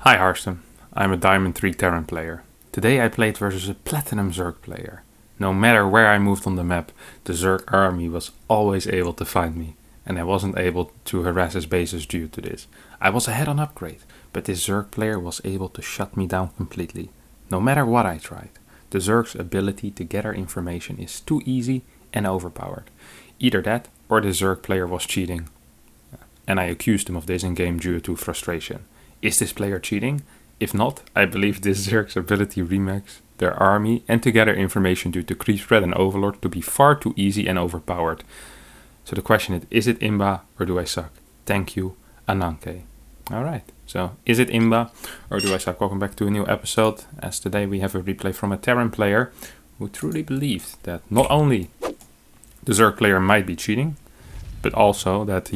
Hi Harstem, I'm a Diamond 3 Terran player. Today I played versus a Platinum Zerg player. No matter where I moved on the map, the Zerg army was always able to find me, and I wasn't able to harass his bases due to this. I was ahead on upgrade, but this Zerg player was able to shut me down completely. No matter what I tried, the Zerg's ability to gather information is too easy and overpowered. Either that, or the Zerg player was cheating, and I accused him of this in game due to frustration. Is this player cheating? If not, I believe this Zerg's ability remix their army and to gather information due to creep spread and overlord to be far too easy and overpowered. So the question is it Imba or do I suck? Thank you, Ananke. Alright, so is it Imba or do I suck? Welcome back to a new episode, as today we have a replay from a Terran player who truly believed that not only the Zerg player might be cheating, but also that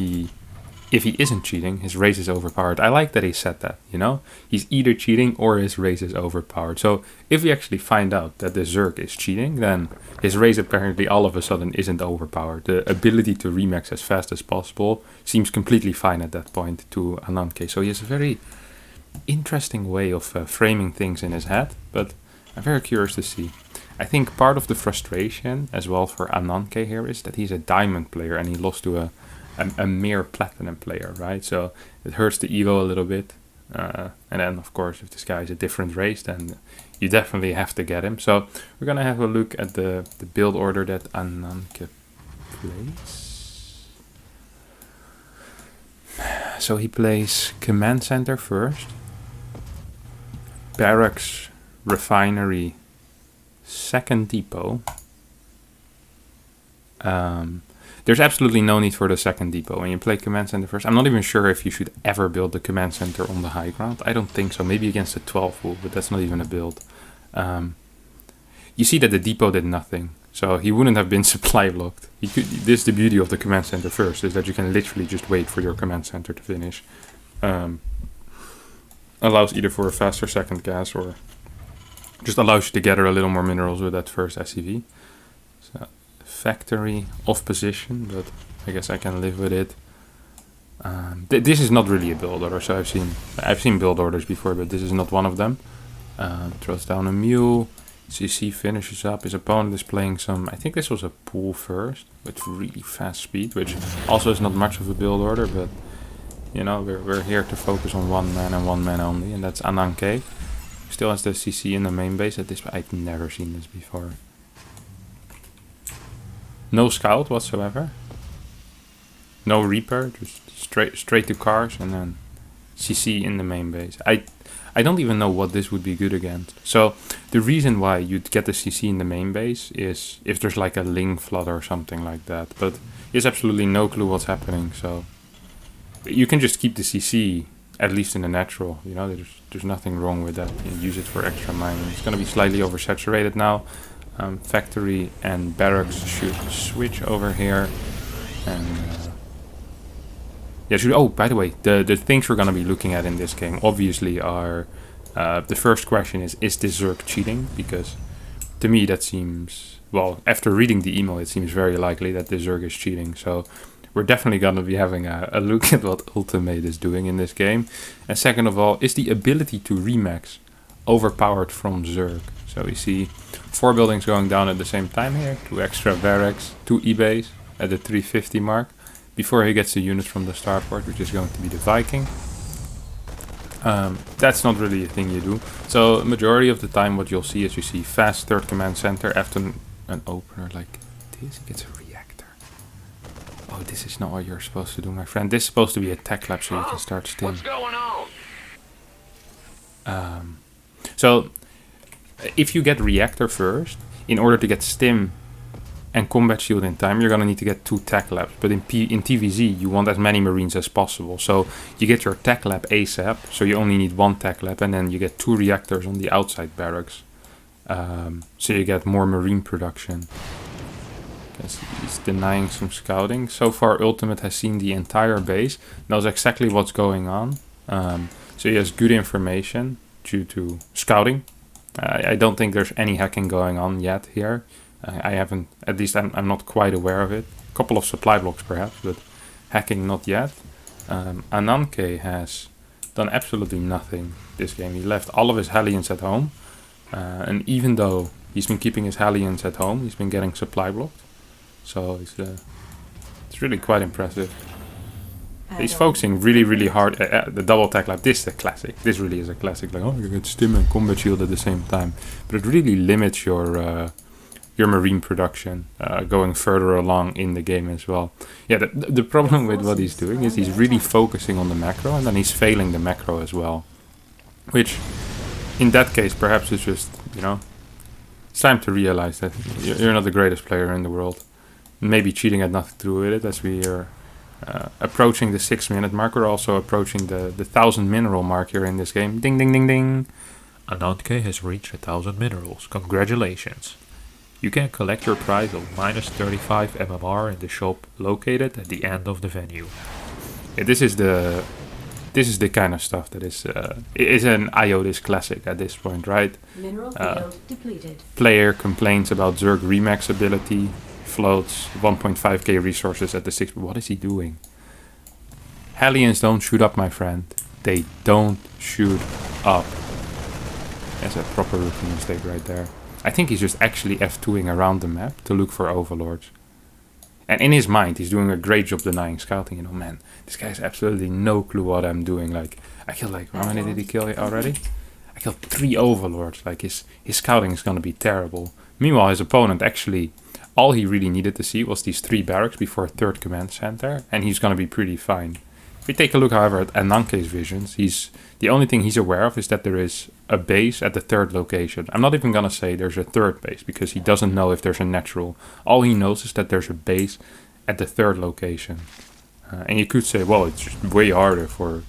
if he isn't cheating, his race is overpowered. I like that he said that, you know? He's either cheating or his race is overpowered. So if we actually find out that the Zerg is cheating, then his race apparently all of a sudden isn't overpowered. The ability to remax as fast as possible seems completely fine at that point to Ananke. So he has a very interesting way of framing things in his head, but I'm very curious to see. I think part of the frustration as well for Ananke here is that he's a diamond player and he lost to a mere platinum player, right? So it hurts the ego a little bit. And then, of course, if this guy is a different race, then you definitely have to get him. So we're going to have a look at the build order that Ananke plays. So he plays Command Center first. Barracks, Refinery, second depot. There's absolutely no need for the second depot when you play Command Center first. I'm not even sure if you should ever build the Command Center on the high ground. I don't think so. Maybe against the 12 wolf, but that's not even a build. You see that the depot did nothing, so he wouldn't have been supply blocked. This is the beauty of the Command Center first, is that you can literally just wait for your Command Center to finish. Allows either for a faster second gas or just allows you to gather a little more minerals with that first SCV. So factory off position, but I guess I can live with it. This is not really a build order, so I've seen build orders before, but this is not one of them. Throws down a mule. CC finishes up. His opponent is playing some, I think this was a pool first with really fast speed, which also is not much of a build order, but you know, we're here to focus on one man and one man only, and that's Ananke. Still has the CC in the main base. At this, I've never seen this before. No scout whatsoever. No reaper, just straight to cars and then CC in the main base. I don't even know what this would be good against. So the reason why you'd get the CC in the main base is if there's like a Ling flood or something like that. But he has absolutely no clue what's happening. So you can just keep the CC at least in the natural. You know, there's nothing wrong with that. You use it for extra mining. It's going to be slightly oversaturated now. Factory and barracks should switch over here, and oh, by the way, the things we're gonna be looking at in this game obviously are the first question is this Zerg cheating? Because to me that seems, well, after reading the email, it seems very likely that the Zerg is cheating. So we're definitely gonna be having a look at what Ultimate is doing in this game. And second of all, is the ability to remax overpowered from Zerg? So we see 4 buildings going down at the same time here, 2 extra barracks, 2 E-bays at the 350 mark, before he gets the unit from the starport, which is going to be the Viking. That's not really a thing you do. So majority of the time what you'll see is you see fast third command center after an opener like this, he gets a reactor. Oh, this is not what you're supposed to do, my friend. This is supposed to be a tech lab so you can start stim. What's going on? So if you get reactor first, in order to get stim and combat shield in time, you're gonna need to get 2 tech labs. But in TVZ, you want as many marines as possible. So you get your tech lab ASAP, so you only need 1 tech lab, and then you get 2 reactors on the outside barracks. So you get more marine production. Guess he's denying some scouting. So far, Ultimate has seen the entire base, knows exactly what's going on. So he has good information due to scouting. I don't think there's any hacking going on yet here. I haven't, at least I'm not quite aware of it. A couple of supply blocks perhaps, but hacking not yet. Ananke has done absolutely nothing this game. He left all of his Hellions at home. And even though he's been keeping his Hellions at home, he's been getting supply blocked. So it's really quite impressive. He's focusing really hard. The double attack lab, this is a classic. This really is a classic. Like, oh, you get stim and combat shield at the same time. But it really limits your marine production going further along in the game as well. Yeah, the problem with what he's doing is he's really focusing on the macro, and then he's failing the macro as well. Which, in that case, perhaps it's just, it's time to realize that you're not the greatest player in the world. Maybe cheating had nothing to do with it, as we are approaching the 6-minute mark. We're also approaching the 1,000 mineral mark here in this game. Ding, ding, ding, ding. Anantke has reached 1,000 minerals. Congratulations. You can collect your prize of minus 35 MMR in the shop located at the end of the venue. Yeah, this is the kind of stuff that is an IODIS classic at this point, right? Mineral field depleted. Player complains about Zerg Remax ability, floats 1.5k resources at the 6. What is he doing? Hellions don't shoot up, my friend. They don't shoot up. That's a proper rookie mistake right there. I think he's just actually F2ing around the map to look for overlords. And in his mind, he's doing a great job denying scouting. Man, this guy has absolutely no clue what I'm doing. Like, I killed how many did he kill already? I killed 3 overlords. Like, his scouting is going to be terrible. Meanwhile, his opponent actually, all he really needed to see was these 3 barracks before a 3rd command center. And he's going to be pretty fine. If we take a look, however, at Ananke's visions, the only thing he's aware of is that there is a base at the 3rd location. I'm not even going to say there's a 3rd base, because he doesn't know if there's a natural. All he knows is that there's a base at the 3rd location. And you could say, well, it's just way harder for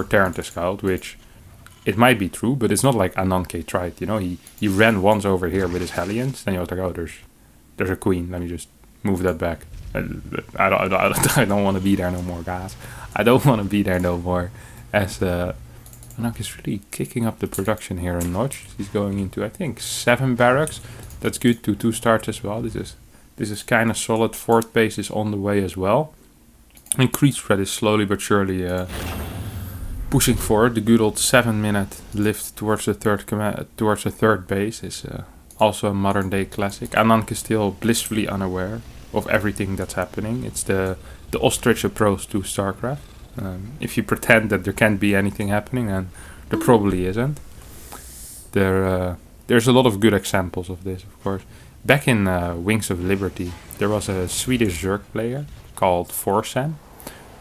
Terran to scout, which it might be true, but it's not like Ananke tried. He ran once over here with his Hellions, then he was like, oh, there's a queen, let me just move that back. I don't want to be there no more, guys. I don't want to be there no more. As Anak is really kicking up the production here in Notch. He's going into, I think, 7 barracks. That's good to 2 starts as well. This is kind of solid. 4th base is on the way as well. And creep spread is slowly but surely pushing forward. The good old 7-minute lift towards the 3rd base is also a modern day classic. Anank is still blissfully unaware of everything that's happening. It's the ostrich approach to StarCraft. If you pretend that there can't be anything happening, then there probably isn't. There's a lot of good examples of this, of course. Back in Wings of Liberty, there was a Swedish Zerg player called Forsam,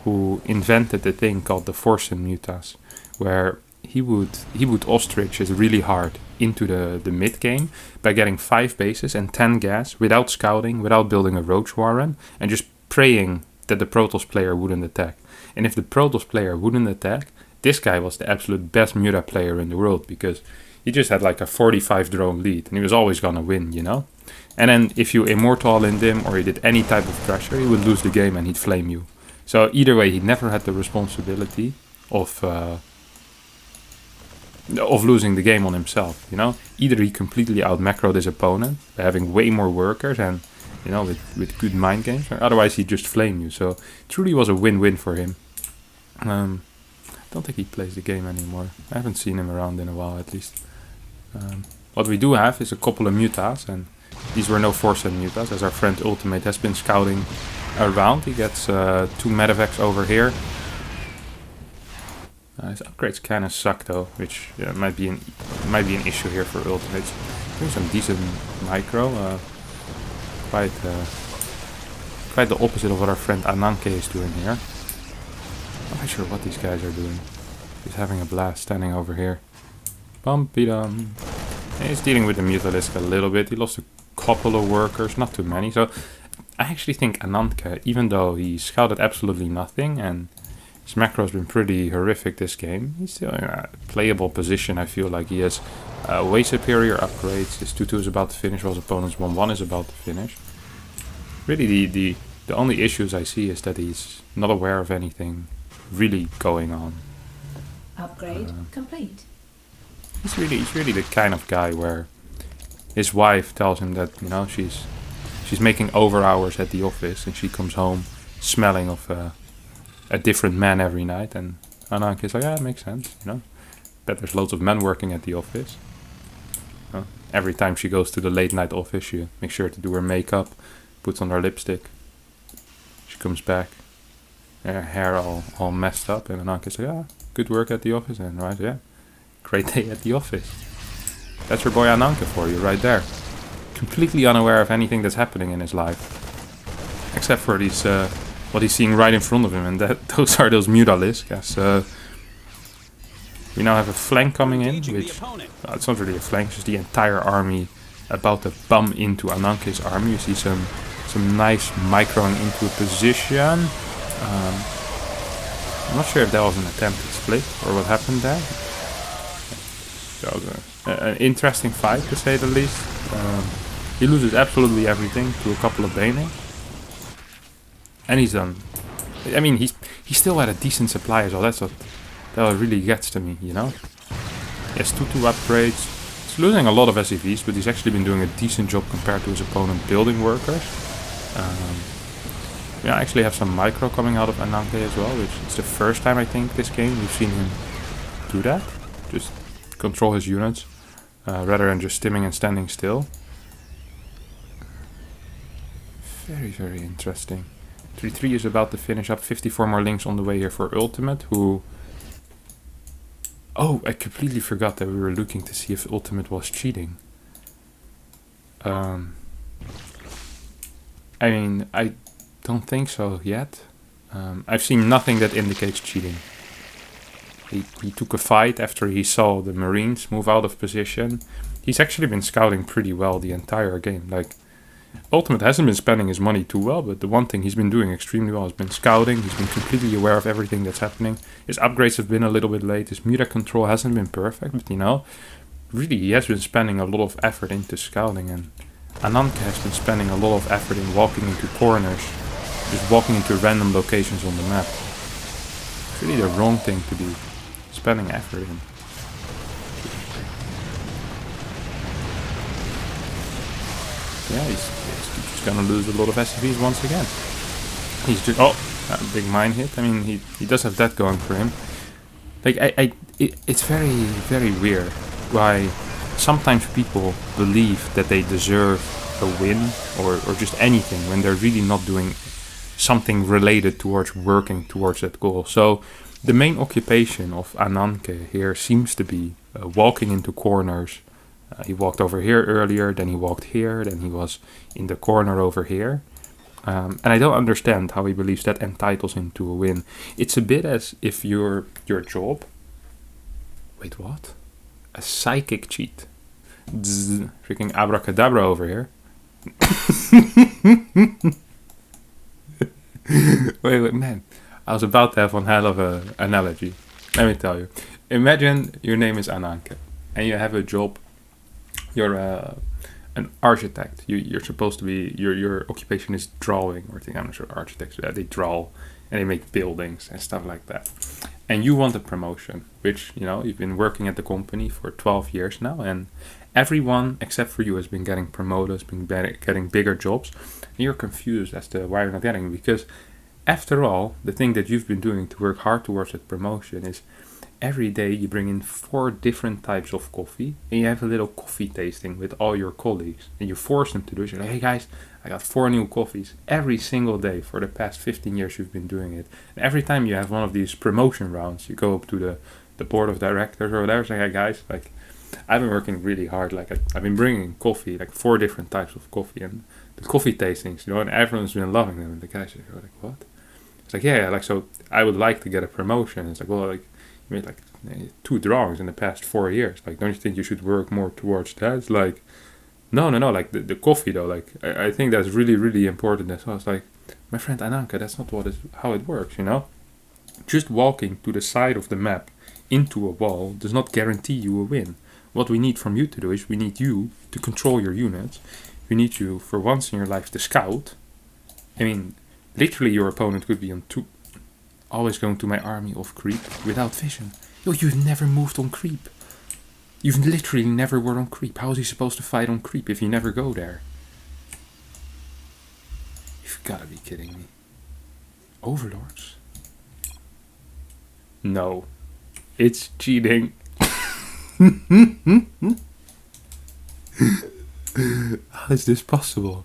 who invented a thing called the Forsen Mutas, where he would ostriches really hard into the mid game by getting 5 bases and 10 gas without scouting, without building a roach warren, and just praying that the Protoss player wouldn't attack. And if the Protoss player wouldn't attack, this guy was the absolute best Muta player in the world, because he just had like a 45 drone lead and he was always gonna win, And then if you immortaled him or he did any type of pressure, he would lose the game and he'd flame you. So either way, he never had the responsibility of losing the game on himself, Either he completely out-macroed his opponent by having way more workers and, with good mind games, or otherwise he'd just flame you. So it truly was a win-win for him. I don't think he plays the game anymore. I haven't seen him around in a while, at least. What we do have is a couple of mutas, and these were no Forsen mutas, as our friend Ultimate has been scouting around. He gets 2 medevacs over here. His upgrades kind of suck though, which might be an issue here for Ultimates. Doing some decent micro. Quite the opposite of what our friend Ananke is doing here. I'm not sure what these guys are doing. He's having a blast standing over here. Bumpy dum. He's dealing with the Mutalisk a little bit. He lost a couple of workers, not too many. So I actually think Anantke, even though he scouted absolutely nothing and his macro has been pretty horrific this game, he's still in a playable position. I feel like he has way superior upgrades. His 2-2 is about to finish, while his opponent's 1-1 is about to finish. Really, the only issues I see is that he's not aware of anything really going on. Upgrade complete. He's really the kind of guy where his wife tells him that she's making over hours at the office and she comes home smelling of a different man every night, and Ananke is like, yeah, it makes sense, you know. Bet there's loads of men working at the office. Every time she goes to the late night office, she makes sure to do her makeup, puts on her lipstick. She comes back, her hair all messed up, and Ananke says, yeah, good work at the office, and right, yeah, great day at the office. That's your boy Ananke for you, right there. Completely unaware of anything that's happening in his life, except for these what he's seeing right in front of him, and those are those mutalisks. Yes, we now have a flank coming in, which it's not really a flank, it's just the entire army about to bump into Ananke's army. You see some nice microing into a position. I'm not sure if that was an attempted split or what happened there. That was an interesting fight, to say the least. He loses absolutely everything to a couple of Baning. And he's done. I mean, he still had a decent supply as well. That's what really gets to me, you know. He has 2/2 upgrades. He's losing a lot of SCVs, but he's actually been doing a decent job compared to his opponent building workers. I actually have some micro coming out of Ananke as well, which is the first time I think this game we've seen him do that. Just control his units rather than just stimming and standing still. Very, very interesting. 3-3 is about to finish up. 54 more links on the way here for Ultimate, who... Oh, I completely forgot that we were looking to see if Ultimate was cheating. I mean, I don't think so yet. I've seen nothing that indicates cheating. He took a fight after he saw the Marines move out of position. He's actually been scouting pretty well the entire game. Like, Ultimate hasn't been spending his money too well, but the one thing he's been doing extremely well has been scouting. He's been completely aware of everything that's happening. His upgrades have been a little bit late. His muta control hasn't been perfect, but you know, really he has been spending a lot of effort into scouting, and Ananke has been spending a lot of effort in walking into corners, just walking into random locations on the map. It's really the wrong thing to be spending effort in. Yeah, he's just gonna lose a lot of SCVs once again. He's just... Oh! A big mine hit. I mean, he does have that going for him. Like, it's very, very weird why sometimes people believe that they deserve a win or just anything when they're really not doing something related towards working towards that goal. So the main occupation of Ananke here seems to be walking into corners. He walked over here earlier, then he walked here, then he was in the corner over here. And I don't understand how he believes that entitles him to a win. It's a bit as if your job... Wait, what? A psychic cheat. Zzz, freaking abracadabra over here. Wait, man. I was about to have one hell of an analogy. Let me tell you. Imagine your name is Ananke and you have a job. You're an architect. You're supposed to be... Your occupation is drawing. Or I'm not sure architects do that. They draw and they make buildings and stuff like that. And you want a promotion, which, you know, you've been working at the company for 12 years now, and everyone except for you has been getting promoted, has been getting bigger jobs, and you're confused as to why you're not getting it, because after all, the thing that you've been doing to work hard towards that promotion is every day you bring in 4 different types of coffee, and you have a little coffee tasting with all your colleagues, and you force them to do it. You're like, hey guys, I got 4 new coffees every single day for the past 15 years you've been doing it. And every time you have one of these promotion rounds, you go up to the board of directors or whatever, say, hey guys, like, I've been working really hard. Like, I've been bringing coffee, like 4 different types of coffee, and the coffee tastings, you know, and everyone's been loving them. And the guys are like, what? It's like, yeah, like, so I would like to get a promotion. It's like, well, like, you made like 2 drawings in the past 4 years. Like, don't you think you should work more towards that? It's like, no, like the coffee though, like I think that's really, really important as well. It's like, my friend Ananke, that's not how it works, you know? Just walking to the side of the map into a wall does not guarantee you a win. What we need from you to do is we need you to control your units. We need you for once in your life to scout. I mean, literally your opponent could be on 2, always going to my army of creep without vision. Yo, you've never moved on creep. You've literally never were on creep. How is he supposed to fight on creep if you never go there? You've gotta be kidding me. Overlords? No. It's cheating. How is this possible?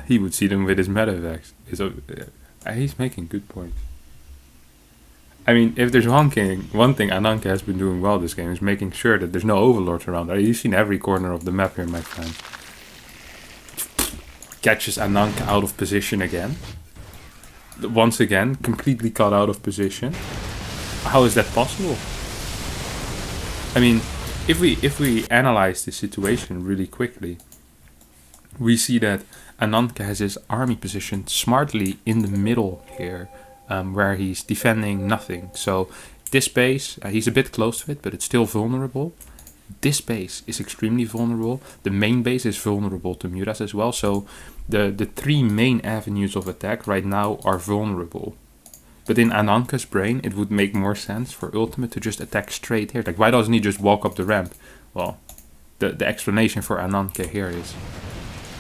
He would see them with his medevacs. He's making good points. I mean, if there's one thing Ananke has been doing well this game is making sure that there's no overlords around. You've seen every corner of the map here, my friend. Catches Ananke out of position again. Once again, completely caught out of position. How is that possible? I mean, if we analyze the situation really quickly, we see that Ananke has his army positioned smartly in the middle here. Where he's defending nothing. So this base, he's a bit close to it, but it's still vulnerable. This base is extremely vulnerable. The main base is vulnerable to Muras as well. So the three main avenues of attack right now are vulnerable. But in Ananke's brain, it would make more sense for Ultimate to just attack straight here. Like, why doesn't he just walk up the ramp? Well, the explanation for Ananke here is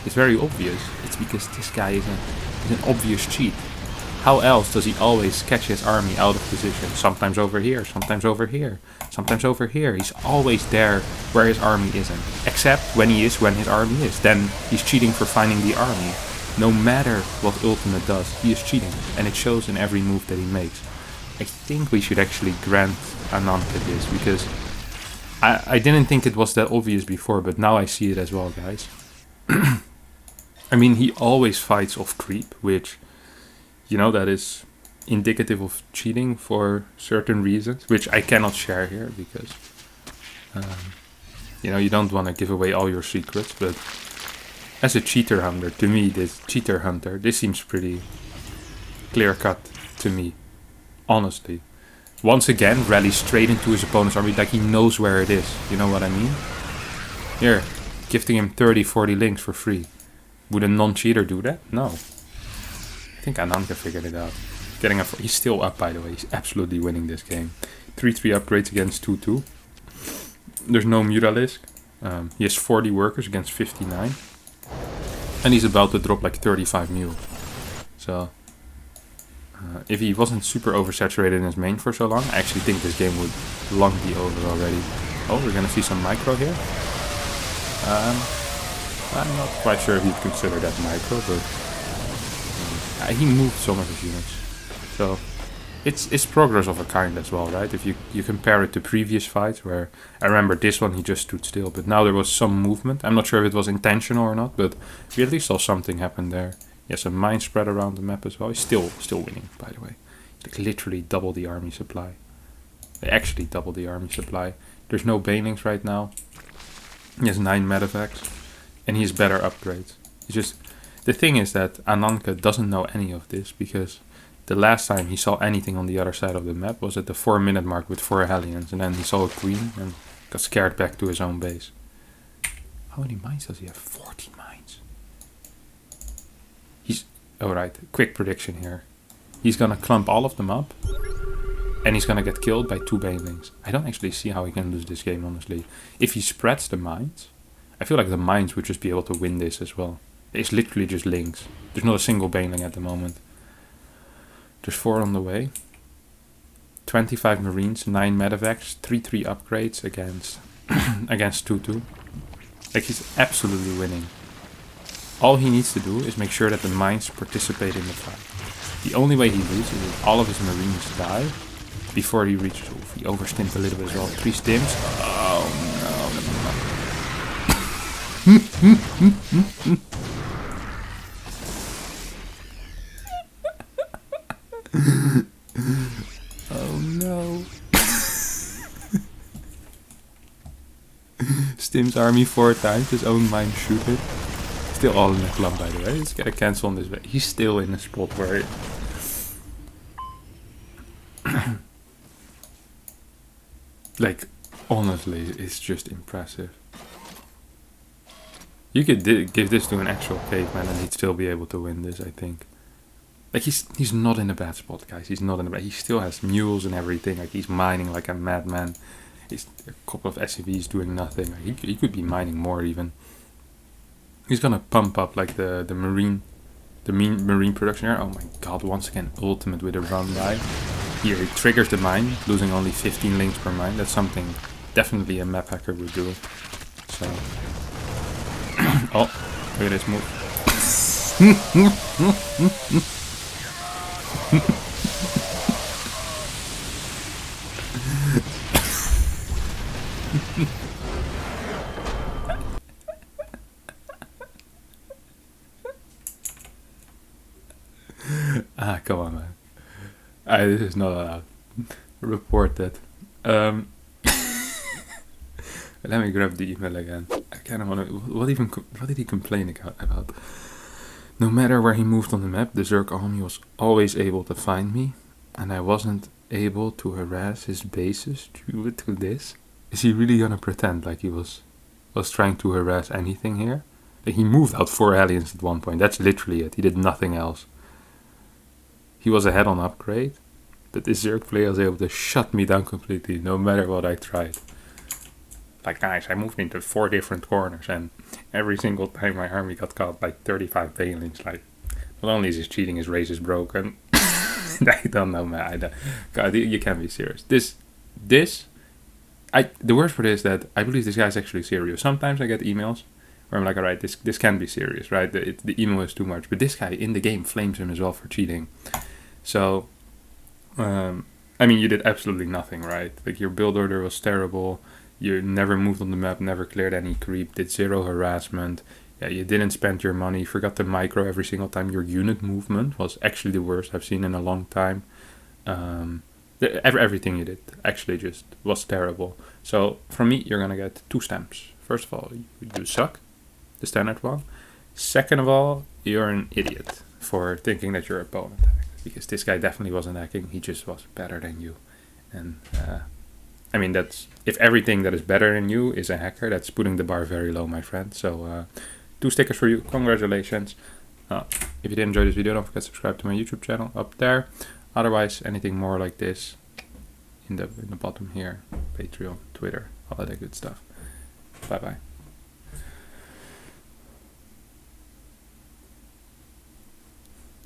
very obvious. It's because this guy is an obvious cheat. How else does he always catch his army out of position? Sometimes over here, sometimes over here, sometimes over here. He's always there where his army isn't. Except when his army is. Then he's cheating for finding the army. No matter what Ultimate does, he is cheating. And it shows in every move that he makes. I think we should actually grant Ananke this. Because I didn't think it was that obvious before. But now I see it as well, guys. I mean, he always fights off creep, which... You know, that is indicative of cheating for certain reasons, which I cannot share here because, you know, you don't want to give away all your secrets. But as a cheater hunter, to me, this seems pretty clear-cut to me, honestly. Once again, rallies straight into his opponent's army like he knows where it is. You know what I mean? Here, gifting him 30, 40 links for free. Would a non-cheater do that? No. I think Ananke figured it out. He's still up, by the way. He's absolutely winning this game. 3-3 upgrades against 2-2. There's no Muralisk. He has 40 workers against 59. And he's about to drop like 35 mule. So, if he wasn't super oversaturated in his main for so long, I actually think this game would long be over already. Oh, we're gonna see some micro here. I'm not quite sure if you'd consider that micro, but... he moved some of his units, so it's progress of a kind as well, right? If you compare it to previous fights, where I remember this one he just stood still, but now there was some movement. I'm not sure if it was intentional or not, but we at least saw something happen there. He has some mines spread around the map as well. He's still winning, by the way. Like literally double the army supply. They actually double the army supply. There's no banelings right now. He has 9 medevacs, and he has better upgrades. He's just... The thing is that Ananke doesn't know any of this, because the last time he saw anything on the other side of the map was at the 4-minute mark with 4 Hellions, and then he saw a queen and got scared back to his own base. How many mines does he have? 40 mines. Alright, quick prediction here. He's gonna clump all of them up, and he's gonna get killed by 2 banelings. I don't actually see how he can lose this game, honestly. If he spreads the mines, I feel like the mines would just be able to win this as well. It's literally just links. There's not a single baneling at the moment. There's 4 on the way. 25 marines, 9 medevacs, 3-3 upgrades against against 2-2. Like, he's absolutely winning. All he needs to do is make sure that the mines participate in the fight. The only way he loses is if all of his marines die before he reaches. He overstimmed a little bit as well. 3 stims. Oh no. Oh no. Stim's army 4 times, his own mine shoot it. Still all in the club, by the way. Let's get a cancel on this way. He's still in the spot where it... Like, honestly, it's just impressive. You could give this to an actual caveman and he'd still be able to win this, I think. Like, he's not in a bad spot, guys. He's not in a bad... He still has mules and everything. Like, he's mining like a madman. He's a couple of SCVs doing nothing. Like, he could be mining more even. He's gonna pump up like the marine production here. Oh my god! Once again, ultimate with a run by. Here he triggers the mine, losing only 15 links per mine. That's something definitely a map hacker would do. So, oh, look at this move. Come on, man. This is not allowed. Report that. Let me grab the email again. I kind of want to. What did he complain about? No matter where he moved on the map, the Zerg army was always able to find me, and I wasn't able to harass his bases due to this. Is he really gonna pretend like he was trying to harass anything here? Like, he moved out 4 aliens at one point. That's literally it. He did nothing else. He was ahead on upgrade, but this Zerg player was able to shut me down completely, no matter what I tried. Like, guys, I moved into 4 different corners, and every single time my army got caught like 35 Balings. Like, not only is his cheating, his race is broken. I don't know, man. God, you can't be serious. The worst part is that I believe this guy's actually serious. Sometimes I get emails where I'm like, alright, this can be serious, right? The email is too much. But this guy in the game flames him as well for cheating. So, I mean, you did absolutely nothing, right? Like, your build order was terrible. You never moved on the map, never cleared any creep, did 0 harassment. Yeah, you didn't spend your money, forgot to micro every single time. Your unit movement was actually the worst I've seen in a long time. Everything you did actually just was terrible. So, from me, you're gonna get 2 stamps. First of all, you suck, the standard one. Second of all, you're an idiot for thinking that your opponent hacked. Because this guy definitely wasn't hacking, he just was better than you. And, I mean, that's, if everything that is better than you is a hacker, that's putting the bar very low, my friend. So, 2 stickers for you. Congratulations. If you did enjoy this video, don't forget to subscribe to my YouTube channel up there. Otherwise, anything more like this in the bottom here, Patreon, Twitter, all that good stuff. Bye bye.